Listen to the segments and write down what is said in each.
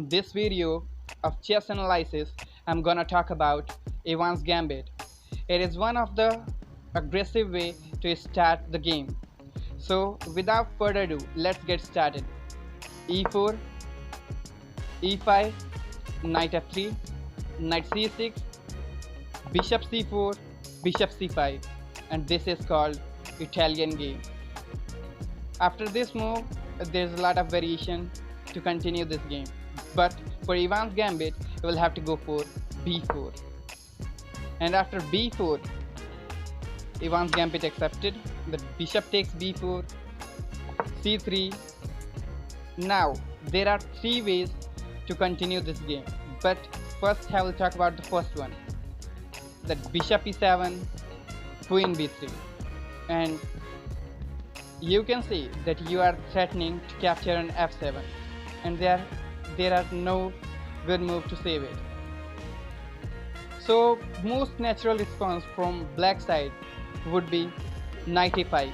this video of chess analysis, I'm gonna talk about Evans Gambit. It is one of the aggressive way to start the game. So without further ado, let's get started. E4, E5, Knight F3, Knight C6, Bishop C4, Bishop C5, and this is called Italian game. After this move, there's a lot of variation to continue this game, but for Evans Gambit, you will have to go for B4. And after B4, Evans Gambit accepted. The bishop takes B4, C3. Now there are three ways to continue this game, but first I will talk about the first one. That bishop E7, queen B3, and you can see that you are threatening to capture an F7, and there are no good move to save it. So most natural response from black side would be Knight A5.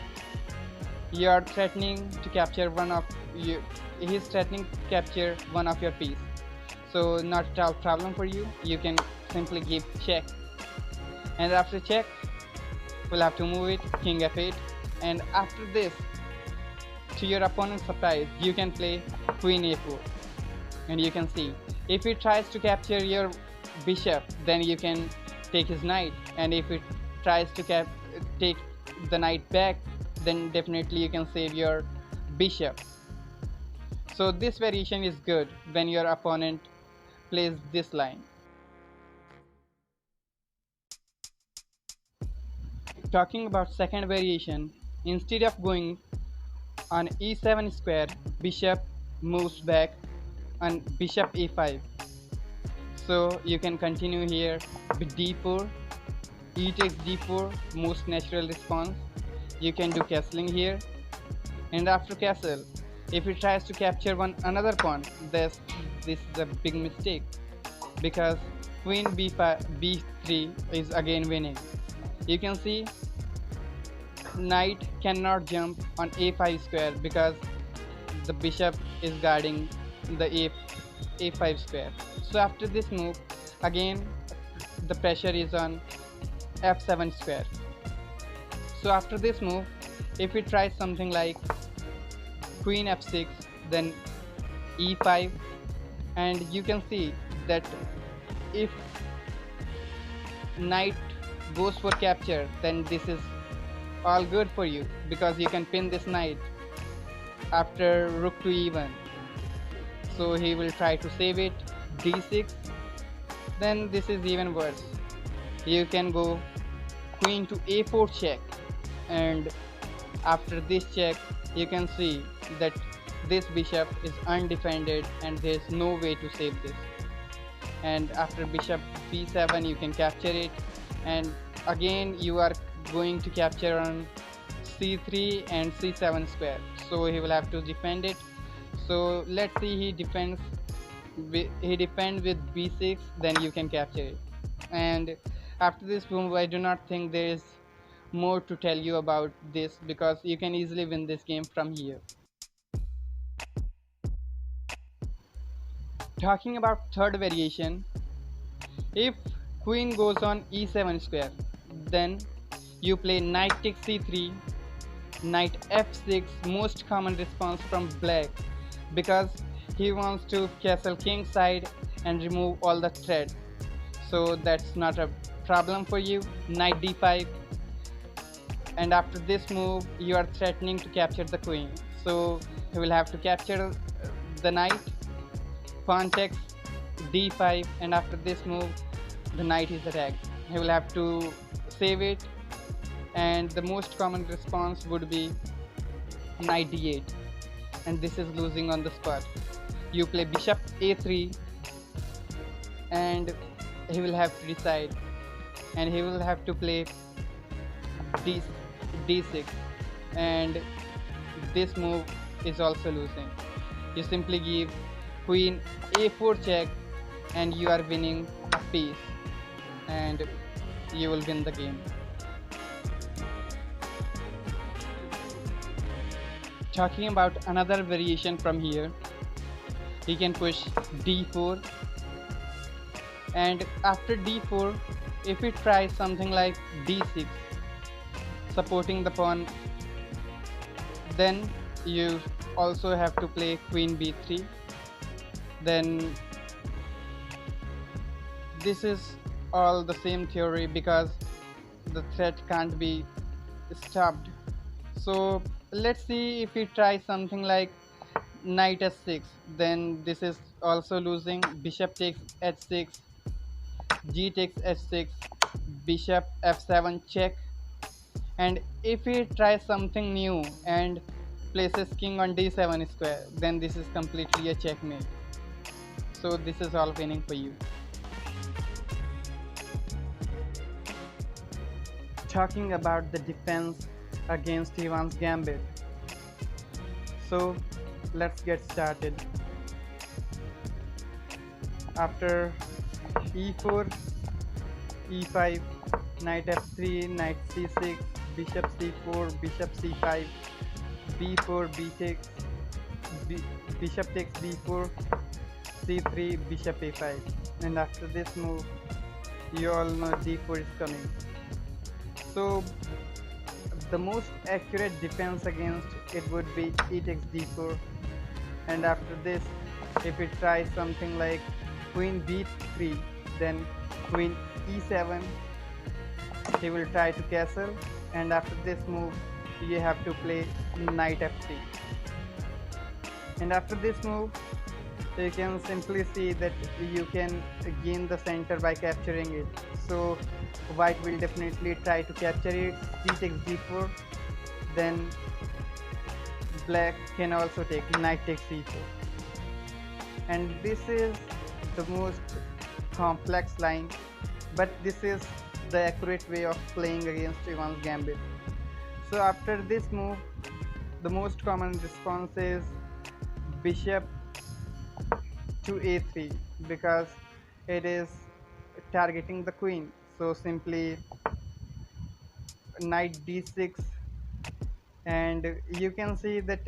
You are threatening to capture one of you. He is threatening to capture one of your piece. So not at all problem for you. You can simply give check, and after check, we'll have to move it King F8. And after this, to your opponent's surprise, you can play Queen A4, and you can see if he tries to capture your bishop, then you can take his knight, and if it tries to take the knight back, then definitely you can save your bishop. So this variation is good when your opponent plays this line. Talking about second variation, instead of going on E7 square, bishop moves back on bishop A5. So you can continue here with D4, E takes D4, most natural response. You can do castling here, and after castle, if he tries to capture another pawn, this is a big mistake, because queen B3 is again winning. You can see knight cannot jump on A5 square because the bishop is guarding the A5 square. So after this move, again the pressure is on F7 square. So after this move, if we try something like Queen F6, then E5, and you can see that if knight goes for capture, then this is all good for you, because you can pin this knight after rook to E1. So he will try to save it, D6. Then this is even worse. You can go queen to A4 check, and after this check, you can see that this bishop is undefended and there is no way to save this. And after bishop B7, you can capture it, and again you are going to capture on C3 and C7 square, so he will have to defend it. So let's see, he defends with B6, then you can capture it. And after this move, I do not think there is more to tell you about this, because you can easily win this game from here. Talking about third variation, if queen goes on E7 square, then you play knight takes C3, knight F6, most common response from black, because he wants to castle king side and remove all the threats. So that's not a problem for you. Knight D5, and after this move, you are threatening to capture the queen, so he will have to capture the knight. Pawn takes D5, and after this move, the knight is attacked. He will have to save it, and the most common response would be knight D8, and this is losing on the spot. You play bishop A3, and he will have to decide, and he will have to play D6, and this move is also losing. You simply give queen A4 check, and you are winning a piece, and you will win the game. Talking about another variation from here, he can push d4, and after d4 if he tries something like d6 supporting the pawn, then you also have to play queen b3. Then this is all the same theory because the threat can't be stopped. So let's see if we try something like knight s6, then this is also losing. Bishop takes h6, g takes h6, bishop f7 check. And if he tries something new and places king on d7 square, then this is completely a checkmate. So this is all winning for you. Talking about the defense against Evans Gambit. So let's get started. After e4, e5, knight f3, knight c6, bishop c4, bishop c5, b4, bishop takes b4, c3, bishop a5. And after this move, you all know d4 is coming. So the most accurate defense against it would be e takes d4, and after this if it tries something like queen b3, then queen e7, he will try to castle, and after this move you have to play knight f3. And after this move you can simply see that you can gain the center by capturing it. So white will definitely try to capture it. C takes d4, then black can also take knight takes c4. And this is the most complex line, but this is the accurate way of playing against Evans Gambit. So after this move, the most common response is bishop to a3 because it is targeting the queen. So simply knight d6, and you can see that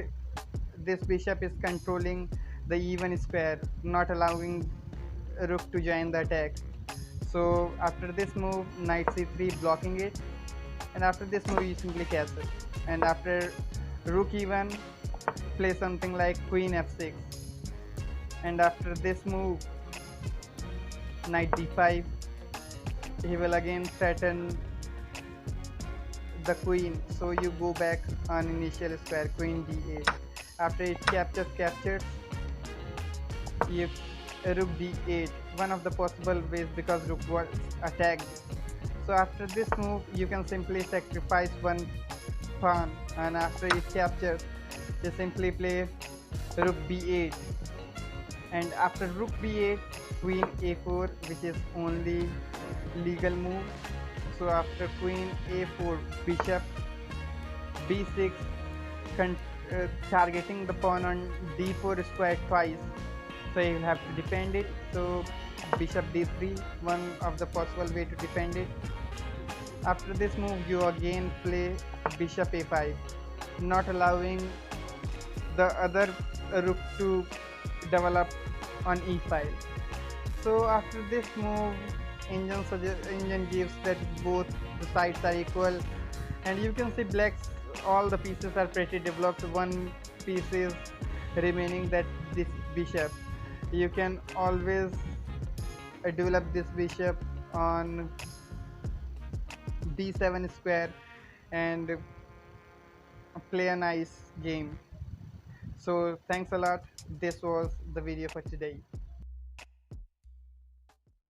this bishop is controlling the even square, not allowing rook to join the attack. So after this move, knight c3 blocking it, and after this move you simply castle, and after rook e1 play something like queen f6, and after this move knight d5, he will again threaten the queen, so you go back on initial square, queen d8. After it captures, if rook d8, one of the possible ways because rook was attacked. So after this move you can simply sacrifice one pawn, and after it captures you simply play rook b8, and after rook b8 queen a4, which is only legal move. So after queen a4, bishop b6, targeting the pawn on d4 square twice, so you will have to defend it. So bishop d3, one of the possible way to defend it. After this move you again play bishop a5, not allowing the other rook to develop on e5. So after this move engine gives that both the sides are equal, and you can see black's all the pieces are pretty developed. One piece is remaining, that this bishop. You can always develop this bishop on d7 square and play a nice game. So thanks a lot. This was the video for today.